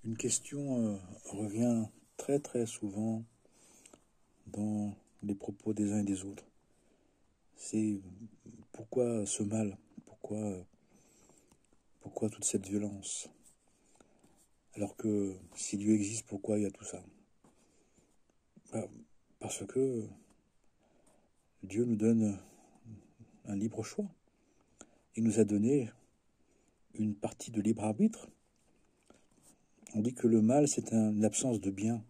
Une question revient très très souvent dans les propos des uns et des autres. C'est pourquoi ce mal? Pourquoi toute cette violence? Alors que si Dieu existe, pourquoi il y a tout ça? Parce que Dieu nous donne un libre choix. Il nous a donné une partie de libre arbitre. On dit que le mal, c'est une absence de bien.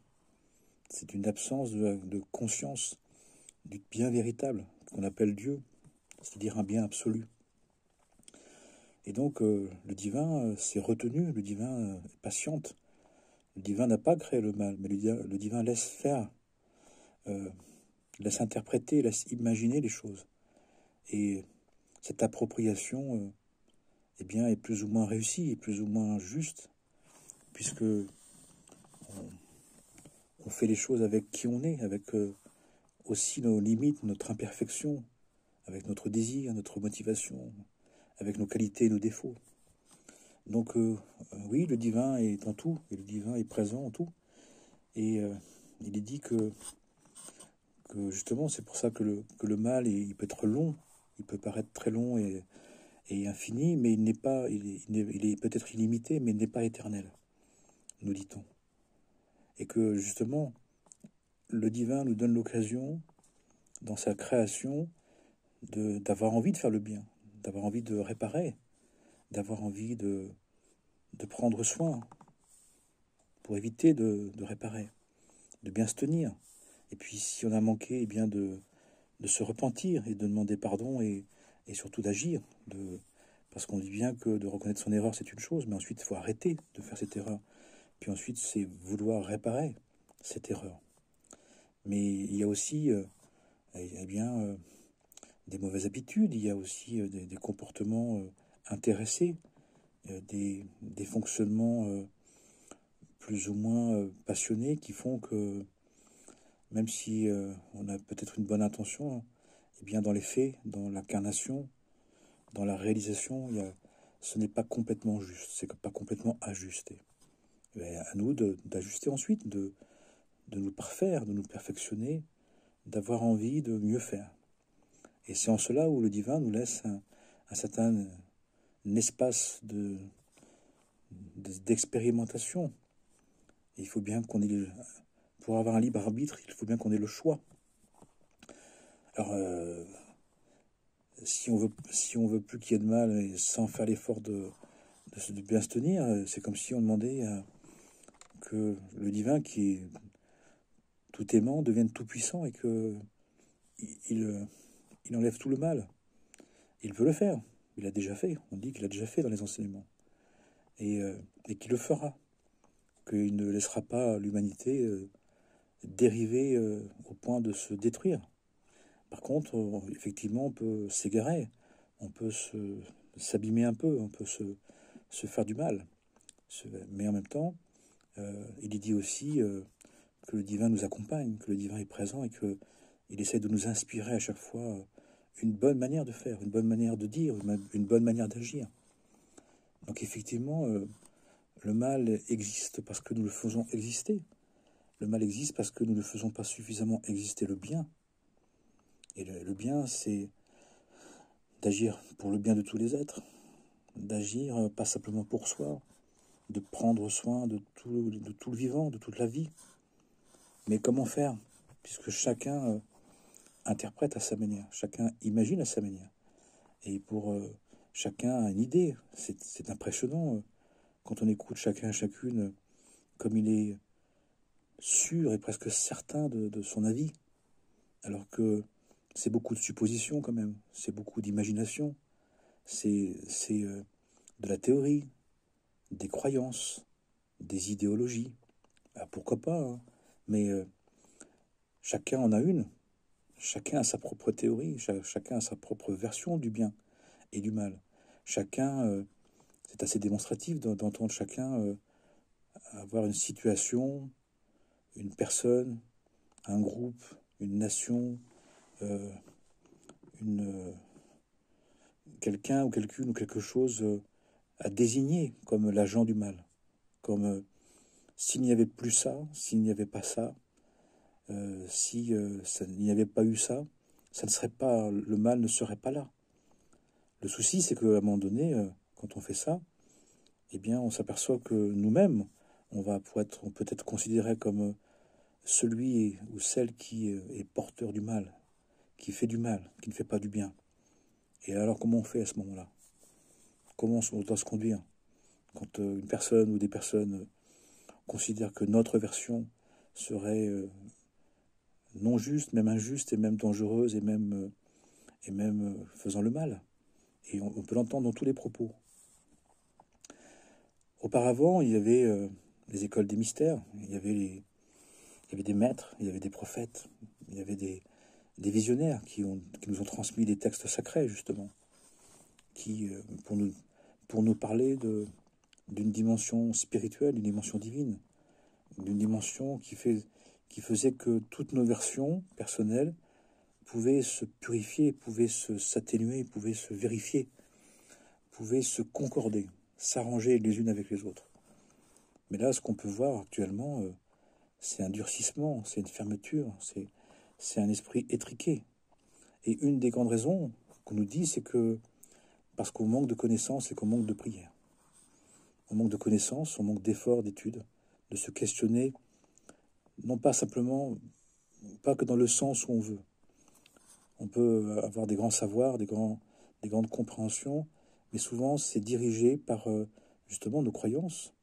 C'est une absence de conscience du bien véritable, qu'on appelle Dieu, c'est-à-dire un bien absolu. Et donc, le divin s'est retenu, le divin patiente. Le divin n'a pas créé le mal, mais le divin laisse faire, euh, laisse interpréter, laisse imaginer les choses. Et cette appropriation, eh bien, est plus ou moins réussie, est plus ou moins juste, puisque on fait les choses avec qui on est, avec aussi nos limites, notre imperfection, avec notre désir, notre motivation, avec nos qualités et nos défauts. Donc, oui, le divin est en tout, et le divin est présent en tout. Et il est dit que justement, c'est pour ça que le mal, il peut être long, il peut paraître très long et infini, mais il n'est pas, il est peut-être illimité, mais il n'est pas éternel, nous dit-on. Et que justement, le divin nous donne l'occasion, dans sa création, d'avoir envie de faire le bien, d'avoir envie de réparer, d'avoir envie de prendre soin pour éviter de réparer, de bien se tenir. Et puis si on a manqué, eh bien de se repentir et de demander pardon et surtout d'agir. Parce qu'on dit bien que de reconnaître son erreur, c'est une chose, mais ensuite, il faut arrêter de faire cette erreur. Puis ensuite, c'est vouloir réparer cette erreur. Mais il y a aussi eh bien, des mauvaises habitudes, il y a aussi des comportements intéressés, des fonctionnements plus ou moins passionnés qui font que même si on a peut-être une bonne intention, eh bien dans les faits, dans l'incarnation, dans la réalisation, ce n'est pas complètement juste, c'est pas complètement ajusté. Et à nous d'ajuster ensuite, de nous parfaire, de nous perfectionner, d'avoir envie de mieux faire. Et c'est en cela où le divin nous laisse un certain espace d'expérimentation. Il faut bien qu'on ait, pour avoir un libre arbitre, il faut bien qu'on ait le choix. Alors, si on veut plus qu'il y ait de mal et sans faire l'effort de bien se tenir, c'est comme si on demandait que le divin, qui est tout aimant, devienne tout puissant et que il enlève tout le mal. Il peut le faire. Il l'a déjà fait. On dit qu'il l'a déjà fait dans les enseignements. Et qu'il le fera. Qu'il ne laissera pas l'humanité dériver au point de se détruire. Par contre, effectivement, on peut s'égarer. On peut s'abîmer un peu. On peut se faire du mal. Mais en même temps, il est dit aussi que le divin nous accompagne, que le divin est présent et qu'il essaie de nous inspirer à chaque fois une bonne manière de faire, une bonne manière de dire, une bonne manière d'agir. Donc effectivement, le mal existe parce que nous le faisons exister. Le mal existe parce que nous ne faisons pas suffisamment exister le bien. Et le bien, c'est d'agir pour le bien de tous les êtres, d'agir pas simplement pour soi, de prendre soin de tout le vivant, de toute la vie. Mais comment faire? Puisque chacun interprète à sa manière, chacun imagine à sa manière. Et pour chacun a une idée. C'est impressionnant quand on écoute chacun et chacune comme il est sûr et presque certain de son avis. Alors que c'est beaucoup de suppositions quand même, c'est beaucoup d'imagination, c'est de la théorie, des croyances, des idéologies. Ah, pourquoi pas, hein, mais chacun en a une. Chacun a sa propre théorie, chacun a sa propre version du bien et du mal. Chacun, c'est assez démonstratif d'entendre chacun avoir une situation, une personne, un groupe, une nation, quelqu'un ou quelqu'une ou quelque chose à désigner comme l'agent du mal, comme s'il n'y avait plus ça, s'il n'y avait pas ça, il n'y avait pas eu ça, ça ne serait pas, le mal ne serait pas là. Le souci, c'est qu'à un moment donné, quand on fait ça, eh bien, on s'aperçoit que nous-mêmes, on peut être considéré comme celui ou celle qui est porteur du mal, qui fait du mal, qui ne fait pas du bien. Et alors, comment on fait à ce moment-là? Comment on doit se conduire quand une personne ou des personnes considèrent que notre version serait non juste, même injuste, et même dangereuse, et même faisant le mal? Et on peut l'entendre dans tous les propos. Auparavant, il y avait les écoles des mystères, il y avait des maîtres, il y avait des prophètes, il y avait des visionnaires qui nous ont transmis des textes sacrés, justement, qui, pour nous parler d'une dimension spirituelle, d'une dimension divine, d'une dimension qui faisait que toutes nos versions personnelles pouvaient se purifier, pouvaient s'atténuer, pouvaient se vérifier, pouvaient se concorder, s'arranger les unes avec les autres. Mais là, ce qu'on peut voir actuellement, c'est un durcissement, c'est une fermeture, c'est un esprit étriqué. Et une des grandes raisons qu'on nous dit, c'est que parce qu'on manque de connaissances et qu'on manque de prière. On manque de connaissances, on manque d'efforts, d'études, de se questionner, non pas simplement, pas que dans le sens où on veut. On peut avoir des grands savoirs, des grandes compréhensions, mais souvent c'est dirigé par justement nos croyances,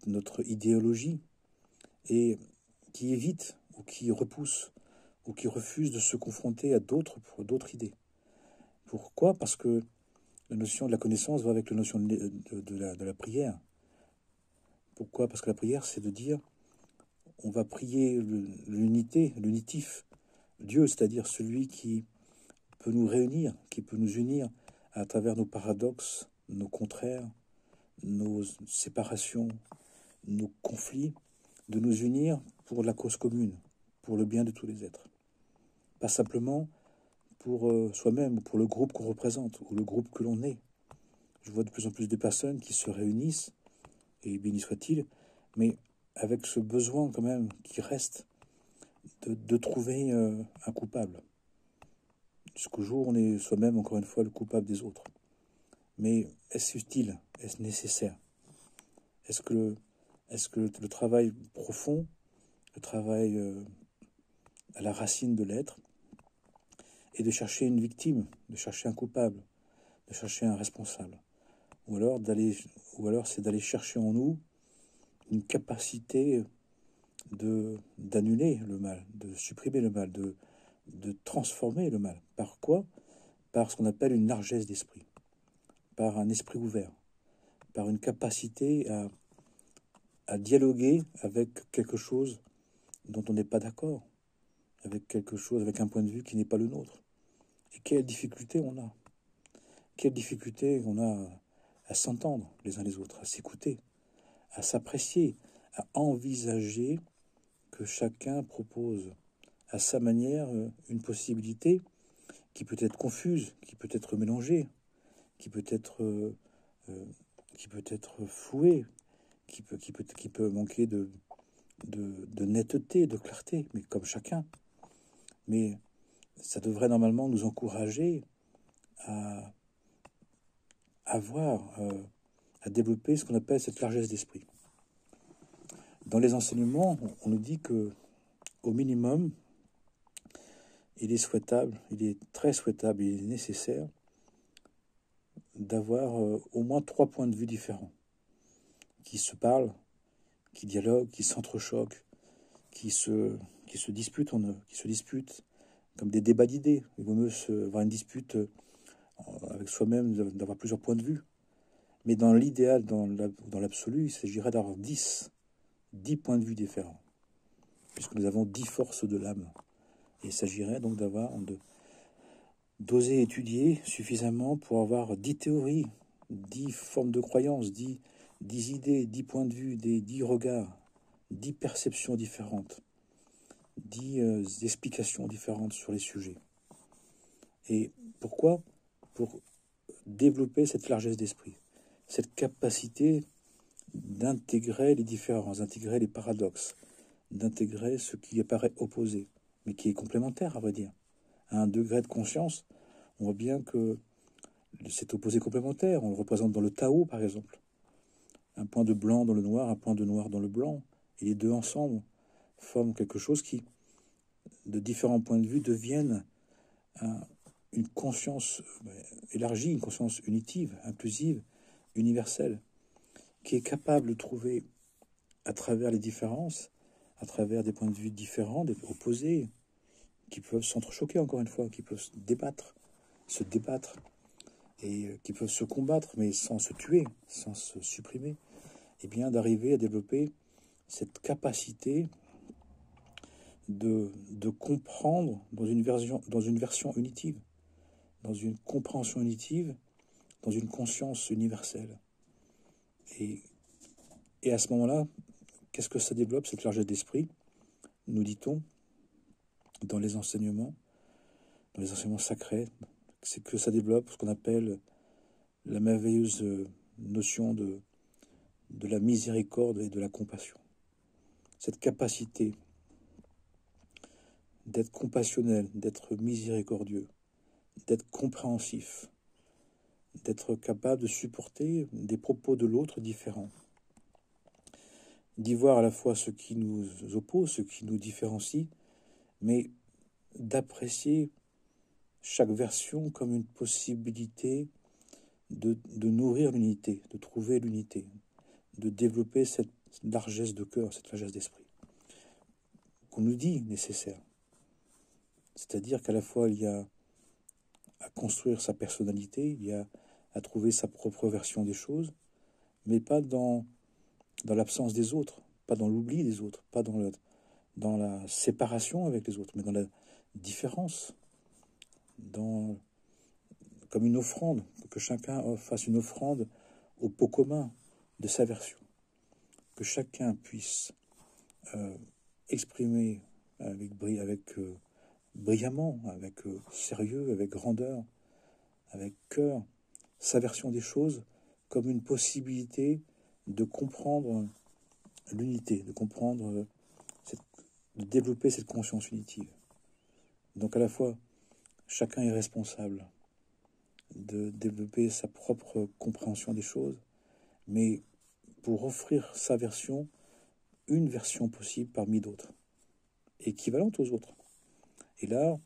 notre idéologie, et qui évite ou qui repousse ou qui refuse de se confronter à d'autres idées. Pourquoi? Parce que la notion de la connaissance va avec la notion de la prière. Pourquoi? Parce que la prière, c'est de dire, on va prier l'unité, l'unitif, Dieu, c'est-à-dire celui qui peut nous réunir, qui peut nous unir à travers nos paradoxes, nos contraires, nos séparations, nos conflits, de nous unir pour la cause commune, pour le bien de tous les êtres. Pas simplement pour soi-même ou pour le groupe qu'on représente ou le groupe que l'on est. Je vois de plus en plus de personnes qui se réunissent, et béni soit-il, mais avec ce besoin quand même qui reste de trouver un coupable. Jusqu'au jour où on est soi-même, encore une fois, le coupable des autres. Mais est-ce utile? Est-ce nécessaire? Est-ce que le travail profond, le travail à la racine de l'être, est de chercher une victime, de chercher un coupable, de chercher un responsable? Ou alors c'est d'aller chercher en nous une capacité d'annuler le mal, de supprimer le mal, de transformer le mal. Par quoi? Par ce qu'on appelle une largesse d'esprit, par un esprit ouvert, par une capacité à dialoguer avec quelque chose dont on n'est pas d'accord, avec quelque chose, avec un point de vue qui n'est pas le nôtre. Et quelle difficulté on a. Quelle difficulté on a à s'entendre les uns les autres, à s'écouter, à s'apprécier, à envisager que chacun propose à sa manière une possibilité qui peut être confuse, qui peut être mélangée, qui peut être flouée, qui peut manquer de netteté, de clarté, mais comme chacun. Mais ça devrait normalement nous encourager à avoir, à développer ce qu'on appelle cette largesse d'esprit. Dans les enseignements, on nous dit que, au minimum, il est souhaitable, il est très souhaitable, il est nécessaire d'avoir au moins 3 points de vue différents, qui se parlent, qui dialoguent, qui s'entrechoquent, qui se disputent en eux, qui se disputent comme des débats d'idées. Il vaut mieux avoir une dispute avec soi-même, d'avoir plusieurs points de vue. Mais dans l'idéal, dans l'absolu, il s'agirait d'avoir 10 points de vue différents, puisque nous avons 10 forces de l'âme. Et il s'agirait donc d'oser étudier suffisamment pour avoir 10 théories, 10 formes de croyances, 10 idées, 10 points de vue, 10 regards, 10 perceptions différentes, 10 explications différentes sur les sujets. Et pourquoi? Pour développer cette largesse d'esprit, cette capacité d'intégrer les différences, d'intégrer les paradoxes, d'intégrer ce qui apparaît opposé, mais qui est complémentaire, à vrai dire. À un degré de conscience, on voit bien que cet opposé complémentaire, on le représente dans le Tao, par exemple. Un point de blanc dans le noir, un point de noir dans le blanc, et les deux ensemble forment quelque chose qui, de différents points de vue, deviennent une conscience élargie, une conscience unitive, inclusive, universelle, qui est capable de trouver, à travers les différences, à travers des points de vue différents, des opposés, qui peuvent s'entrechoquer, encore une fois, qui peuvent se débattre, et qui peuvent se combattre, mais sans se tuer, sans se supprimer, et bien d'arriver à développer cette capacité de comprendre dans une version unitive, dans une compréhension unitive, dans une conscience universelle. Et à ce moment-là, qu'est-ce que ça développe, cette largesse d'esprit, nous dit-on, dans les enseignements sacrés? C'est que ça développe ce qu'on appelle la merveilleuse notion de la miséricorde et de la compassion. Cette capacité d'être compassionnel, d'être miséricordieux, d'être compréhensif, d'être capable de supporter des propos de l'autre différents, d'y voir à la fois ce qui nous oppose, ce qui nous différencie, mais d'apprécier chaque version comme une possibilité de nourrir l'unité, de trouver l'unité, de développer cette largesse de cœur, cette largesse d'esprit, qu'on nous dit nécessaire. C'est-à-dire qu'à la fois, il y a à construire sa personnalité, il y a à trouver sa propre version des choses, mais pas dans l'absence des autres, pas dans l'oubli des autres, pas dans la séparation avec les autres, mais dans la différence, comme une offrande, que chacun fasse une offrande au pot commun de sa version, que chacun puisse exprimer brillamment, avec sérieux, avec grandeur, avec cœur, sa version des choses comme une possibilité de comprendre l'unité, de comprendre, de développer cette conscience unitive. Donc à la fois, chacun est responsable de développer sa propre compréhension des choses, mais pour offrir sa version, une version possible parmi d'autres, équivalente aux autres. Et là,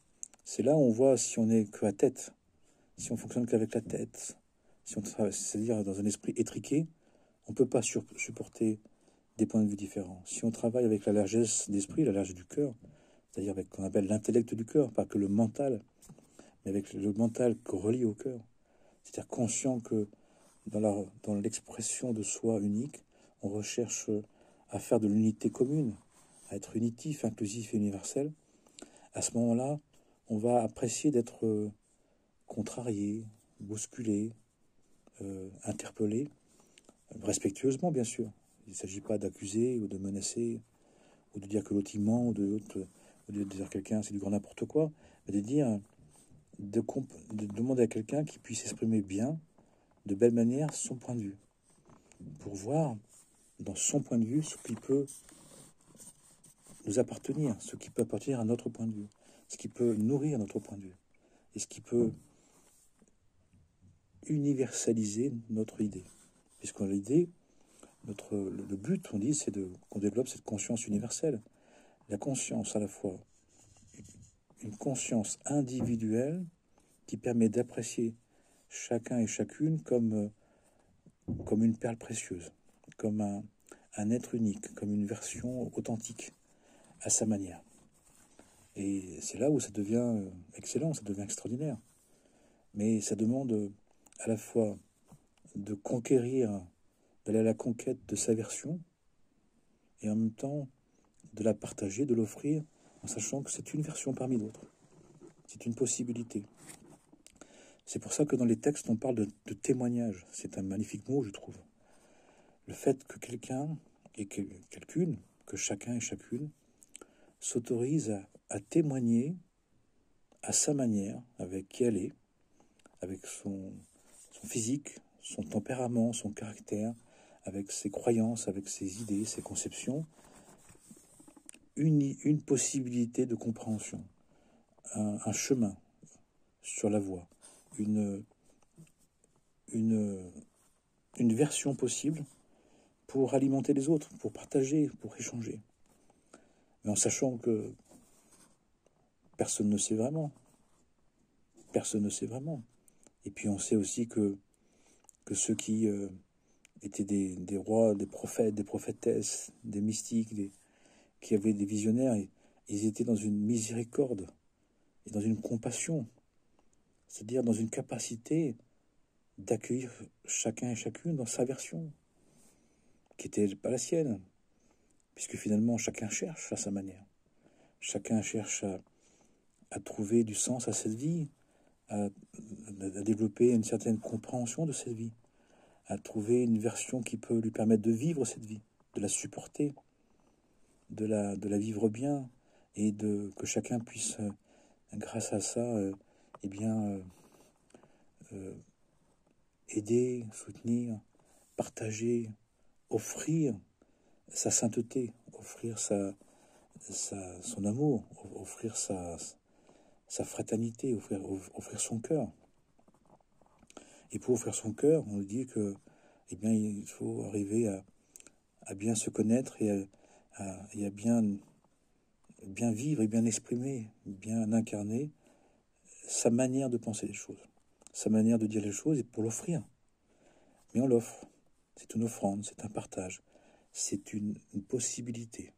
c'est là où on voit si on est que à tête, si on fonctionne qu'avec la tête, si on travaille, c'est-à-dire dans un esprit étriqué, on ne peut pas supporter des points de vue différents. Si on travaille avec la largesse d'esprit, la largesse du cœur, c'est-à-dire avec ce qu'on appelle l'intellect du cœur, pas que le mental, mais avec le mental relié au cœur, c'est-à-dire conscient que dans l'expression de soi unique, on recherche à faire de l'unité commune, à être unitif, inclusif et universel. À ce moment-là, on va apprécier d'être contrarié, bousculé, interpellé, respectueusement bien sûr. Il ne s'agit pas d'accuser ou de menacer, ou de dire que l'autre ment, ou de dire à quelqu'un c'est du grand n'importe quoi, mais de dire, de demander à quelqu'un qui puisse exprimer bien, de belle manière, son point de vue, pour voir dans son point de vue ce qui peut nous appartenir, ce qui peut appartenir à notre point de vue, ce qui peut nourrir notre point de vue, et ce qui peut universaliser notre idée. Puisqu'on l'idée, le but, on dit, c'est qu'on développe cette conscience universelle. La conscience à la fois, une conscience individuelle qui permet d'apprécier chacun et chacune comme une perle précieuse, comme un être unique, comme une version authentique à sa manière. Et c'est là où ça devient excellent, ça devient extraordinaire. Mais ça demande à la fois de conquérir, d'aller à la conquête de sa version, et en même temps de la partager, de l'offrir, en sachant que c'est une version parmi d'autres. C'est une possibilité. C'est pour ça que dans les textes, on parle de témoignage. C'est un magnifique mot, je trouve. Le fait que quelqu'un et quelqu'une, que chacun et chacune, s'autorise à témoigner à sa manière, avec qui elle est, avec son physique, son tempérament, son caractère, avec ses croyances, avec ses idées, ses conceptions, une possibilité de compréhension, un chemin sur la voie, une version possible pour alimenter les autres, pour partager, pour échanger. Mais en sachant que personne ne sait vraiment. Personne ne sait vraiment. Et puis on sait aussi que ceux qui étaient des rois, des prophètes, des prophétesses, des mystiques, qui avaient des visionnaires, ils étaient dans une miséricorde et dans une compassion, c'est-à-dire dans une capacité d'accueillir chacun et chacune dans sa version, qui n'était pas la sienne, puisque finalement chacun cherche à sa manière. Chacun cherche à trouver du sens à cette vie, à développer une certaine compréhension de cette vie, à trouver une version qui peut lui permettre de vivre cette vie, de la supporter, de la vivre bien, et que chacun puisse, grâce à ça, aider, soutenir, partager, offrir sa sainteté, offrir son amour, offrir sa fraternité, offrir son cœur. Et pour offrir son cœur, on nous dit que, il faut arriver à bien se connaître et à bien vivre et bien exprimer, bien incarner sa manière de penser les choses, sa manière de dire les choses, et pour l'offrir. Mais on l'offre. C'est une offrande, c'est un partage, c'est une possibilité.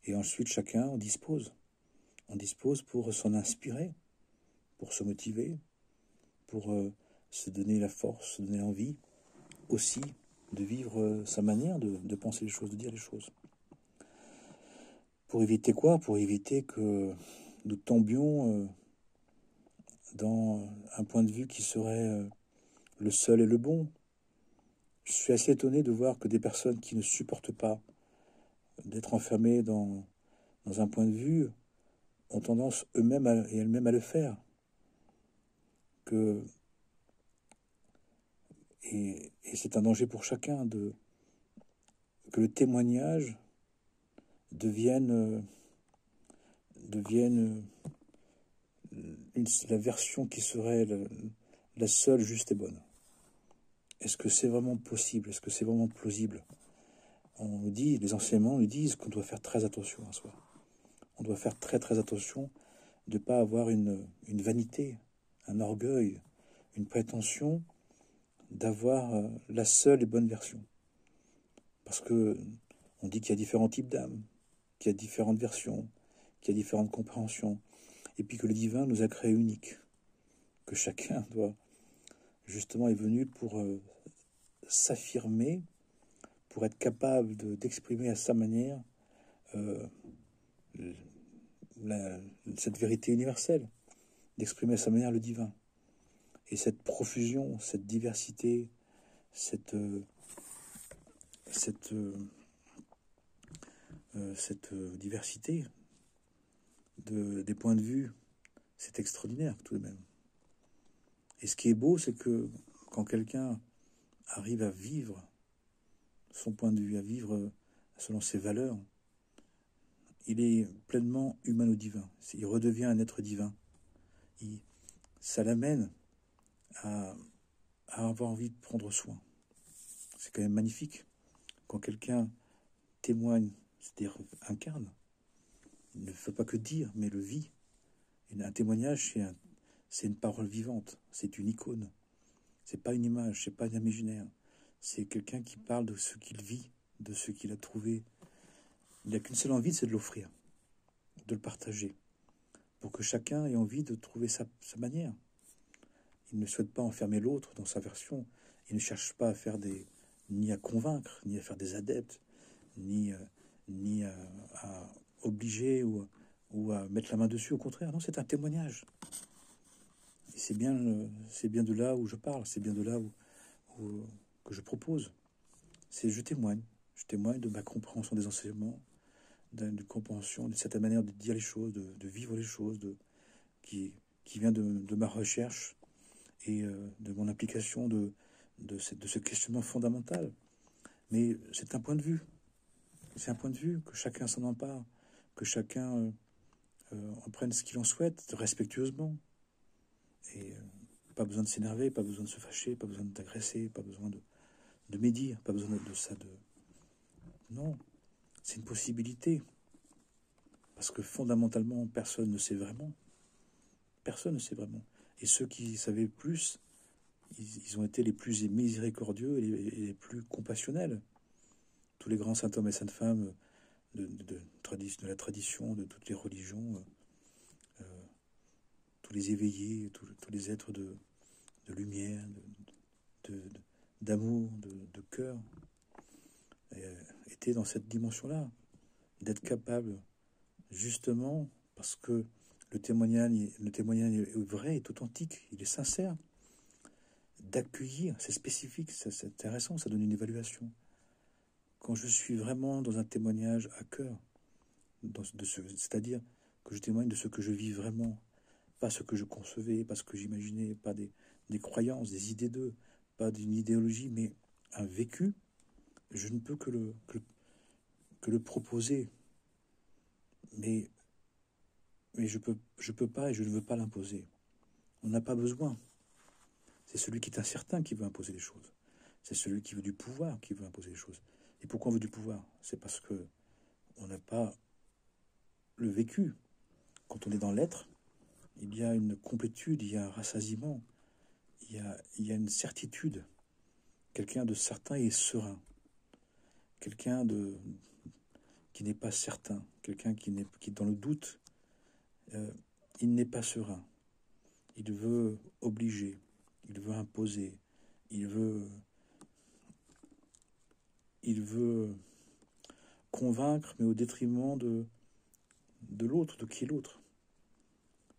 Et ensuite, chacun en dispose. On dispose pour s'en inspirer, pour se motiver, pour se donner la force, se donner l'envie aussi de vivre sa manière de penser les choses, de dire les choses. Pour éviter quoi? Pour éviter que nous tombions dans un point de vue qui serait le seul et le bon. Je suis assez étonné de voir que des personnes qui ne supportent pas d'être enfermées dans un point de vue ont tendance eux-mêmes et elles-mêmes à le faire. Et c'est un danger pour chacun que le témoignage devienne la version qui serait la seule juste et bonne. Est-ce que c'est vraiment possible? Est-ce que c'est vraiment plausible? On nous dit, les enseignements nous disent qu'on doit faire très attention à soi. On doit faire très très attention de ne pas avoir une vanité, un orgueil, une prétention d'avoir la seule et bonne version. Parce que on dit qu'il y a différents types d'âmes, qu'il y a différentes versions, qu'il y a différentes compréhensions, et puis que le divin nous a créés uniques, que chacun justement est venu pour s'affirmer, pour être capable d'exprimer à sa manière cette vérité universelle, d'exprimer à sa manière le divin. Et cette profusion, cette diversité, cette diversité des points de vue, c'est extraordinaire tout de même. Et ce qui est beau, c'est que quand quelqu'un arrive à vivre son point de vue, à vivre selon ses valeurs, il est pleinement humano-divin. Il redevient un être divin. Ça l'amène à avoir envie de prendre soin. C'est quand même magnifique. Quand quelqu'un témoigne, c'est-à-dire incarne, il ne fait pas que dire, mais le vit. Un témoignage, c'est une parole vivante, c'est une icône. C'est pas une image, c'est pas un imaginaire. C'est quelqu'un qui parle de ce qu'il vit, de ce qu'il a trouvé. Il n'a qu'une seule envie, c'est de l'offrir, de le partager, pour que chacun ait envie de trouver sa manière. Il ne souhaite pas enfermer l'autre dans sa version. Il ne cherche pas à faire ni à convaincre, ni à faire des adeptes, ni à obliger ou à mettre la main dessus. Au contraire, non, c'est un témoignage. Et c'est bien de là où je parle, c'est bien de là que je propose. C'est je témoigne de ma compréhension des enseignements, d'une compréhension de cette manière de dire les choses, de vivre les choses, qui vient de ma recherche et de mon application de ce questionnement fondamental. Mais c'est un point de vue. C'est un point de vue, que chacun s'en empare, que chacun en prenne ce qu'il en souhaite, respectueusement. Et pas besoin de s'énerver, pas besoin de se fâcher, pas besoin d'agresser, pas besoin de médire, pas besoin de ça. Non, c'est une possibilité. Parce que fondamentalement, personne ne sait vraiment. Personne ne sait vraiment. Et ceux qui savaient plus, ils ont été les plus miséricordieux et les plus compassionnels. Tous les grands saints hommes et saintes femmes de la tradition, de toutes les religions, tous les éveillés, tous les êtres de lumière, d'amour, de cœur, étaient dans cette dimension-là, d'être capable, justement, parce que le témoignage est vrai, est authentique, il est sincère, d'accueillir, c'est spécifique, c'est intéressant, ça donne une évaluation. Quand je suis vraiment dans un témoignage à cœur, c'est-à-dire que je témoigne de ce que je vis vraiment, pas ce que je concevais, pas ce que j'imaginais, pas des croyances, des idées d'eux, pas d'une idéologie, mais un vécu, je ne peux que le proposer. Mais je peux pas et je ne veux pas l'imposer. On n'a pas besoin. C'est celui qui est incertain qui veut imposer les choses. C'est celui qui veut du pouvoir qui veut imposer les choses. Et pourquoi on veut du pouvoir? C'est parce que on n'a pas le vécu. Quand on est dans l'être, il y a une complétude, il y a un rassasiement, il y a une certitude. Quelqu'un de certain et serein. Quelqu'un qui n'est pas certain. Quelqu'un qui est dans le doute. Il n'est pas serein. Il veut obliger. Il veut imposer. Il veut convaincre, mais au détriment de l'autre, de qui est l'autre.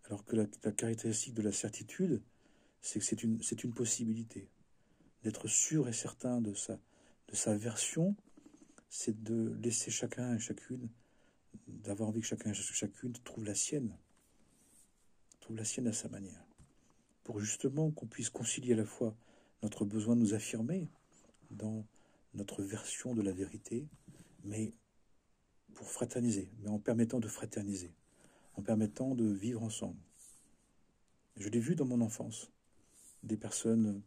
Alors que la caractéristique de la certitude, c'est que c'est une possibilité. D'être sûr et certain de sa version, c'est de laisser chacun et chacune, d'avoir envie que chacun et chacune trouve la sienne à sa manière. Pour justement qu'on puisse concilier à la fois notre besoin de nous affirmer dans notre version de la vérité, mais pour fraterniser, mais en permettant de fraterniser, en permettant de vivre ensemble. Je l'ai vu dans mon enfance, des personnes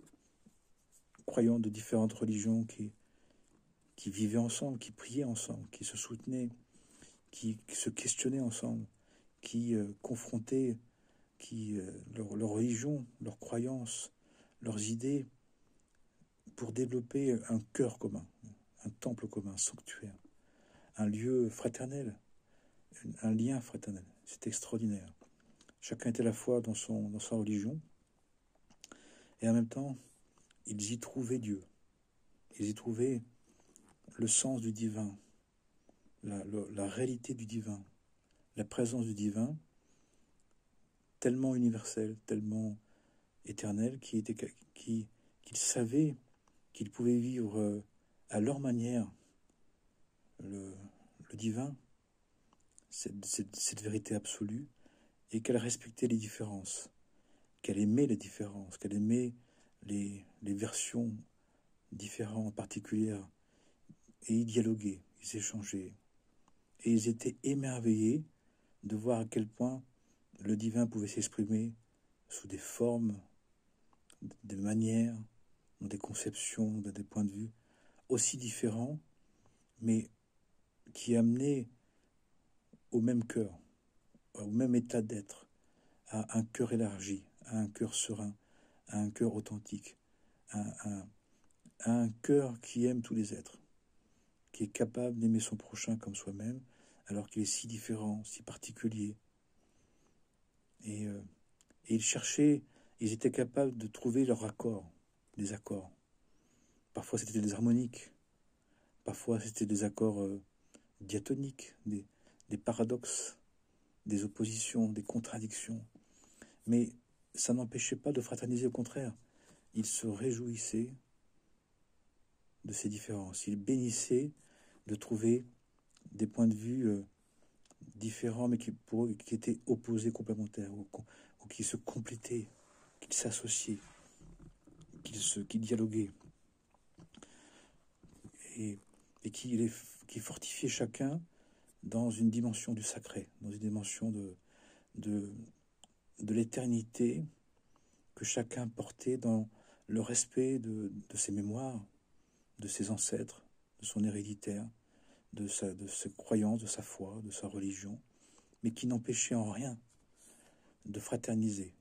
croyant de différentes religions qui vivaient ensemble, qui priaient ensemble, qui se soutenaient, qui se questionnaient ensemble, qui confrontaient leur religion, leurs croyances, leurs idées, pour développer un cœur commun, un temple commun, un sanctuaire, un lieu fraternel, un lien fraternel. C'est extraordinaire. Chacun était à la fois dans sa religion, et en même temps, ils y trouvaient Dieu. Ils y trouvaient le sens du divin, la réalité du divin, la présence du divin, tellement universelle, tellement éternelle, qu'ils savaient qu'ils pouvaient vivre à leur manière le divin, cette vérité absolue, et qu'elle respectait les différences, qu'elle aimait les différences, qu'elle aimait les versions différentes, particulières, et ils dialoguaient, ils échangeaient, et ils étaient émerveillés de voir à quel point le divin pouvait s'exprimer sous des formes, des manières, dans des conceptions, dans des points de vue aussi différents, mais qui amenaient au même cœur, au même état d'être, à un cœur élargi, à un cœur serein, à un cœur authentique, à un cœur qui aime tous les êtres, qui est capable d'aimer son prochain comme soi-même, alors qu'il est si différent, si particulier. Et ils étaient capables de trouver leur accord, des accords. Parfois c'était des harmoniques, parfois c'était des accords diatoniques, des paradoxes, des oppositions, des contradictions. Mais ça n'empêchait pas de fraterniser, au contraire. Ils se réjouissaient de ces différences. Ils bénissaient de trouver des points de vue différents, mais qui étaient opposés, complémentaires, ou qui se complétaient, qui s'associaient, qui dialoguaient. et qui fortifiait chacun dans une dimension du sacré, dans une dimension de l'éternité que chacun portait dans le respect de ses mémoires, de ses ancêtres, de son héréditaire, de ses croyances, de sa foi, de sa religion, mais qui n'empêchait en rien de fraterniser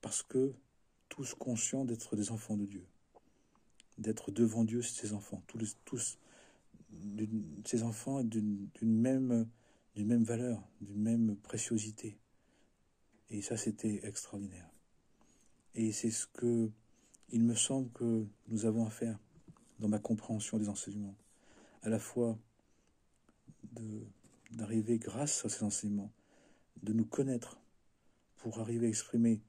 parce que tous conscients d'être des enfants de Dieu, d'être devant Dieu ses enfants, tous ces enfants d'une même valeur, d'une même préciosité. Et ça, c'était extraordinaire. Et c'est ce que il me semble que nous avons à faire dans ma compréhension des enseignements. À la fois d'arriver, grâce à ces enseignements, de nous connaître pour arriver à exprimer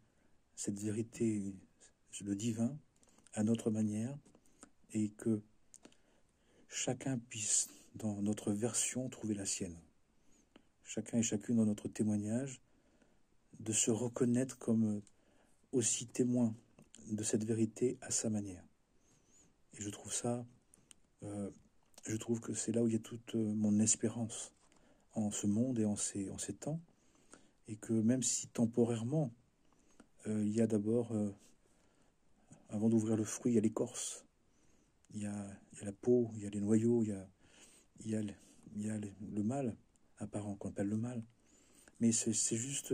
cette vérité, le divin, à notre manière, et que chacun puisse, dans notre version, trouver la sienne. Chacun et chacune dans notre témoignage, de se reconnaître comme aussi témoin de cette vérité à sa manière. Et je trouve ça, je trouve que c'est là où il y a toute mon espérance en ce monde et en ces temps, et que même si temporairement, il y a d'abord, avant d'ouvrir le fruit, il y a l'écorce, il y a la peau, il y a les noyaux, il y a le mal apparent, qu'on appelle le mal. Mais c'est juste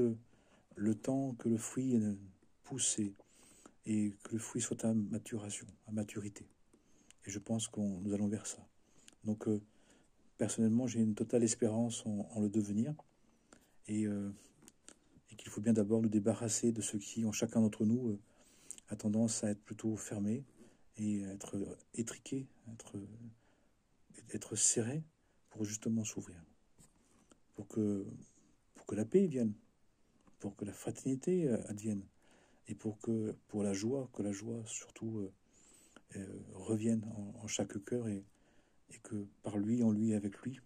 le temps que le fruit pousse et que le fruit soit à maturation, à maturité. Et je pense que nous allons vers ça. Donc, personnellement, j'ai une totale espérance en le devenir et qu'il faut bien d'abord nous débarrasser de ceux qui, en chacun d'entre nous, a tendance à être plutôt fermé et à être étriqué, être serré pour justement s'ouvrir. Pour que la paix vienne, pour que la fraternité advienne et pour la joie, que la joie surtout revienne en chaque cœur et que par lui, en lui, avec lui,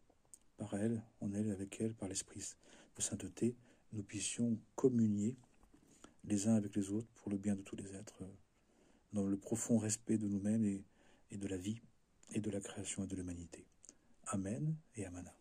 par elle, en elle, avec elle, par l'esprit de sainteté, nous puissions communier les uns avec les autres pour le bien de tous les êtres, dans le profond respect de nous-mêmes et de la vie et de la création et de l'humanité. Amen et Amana.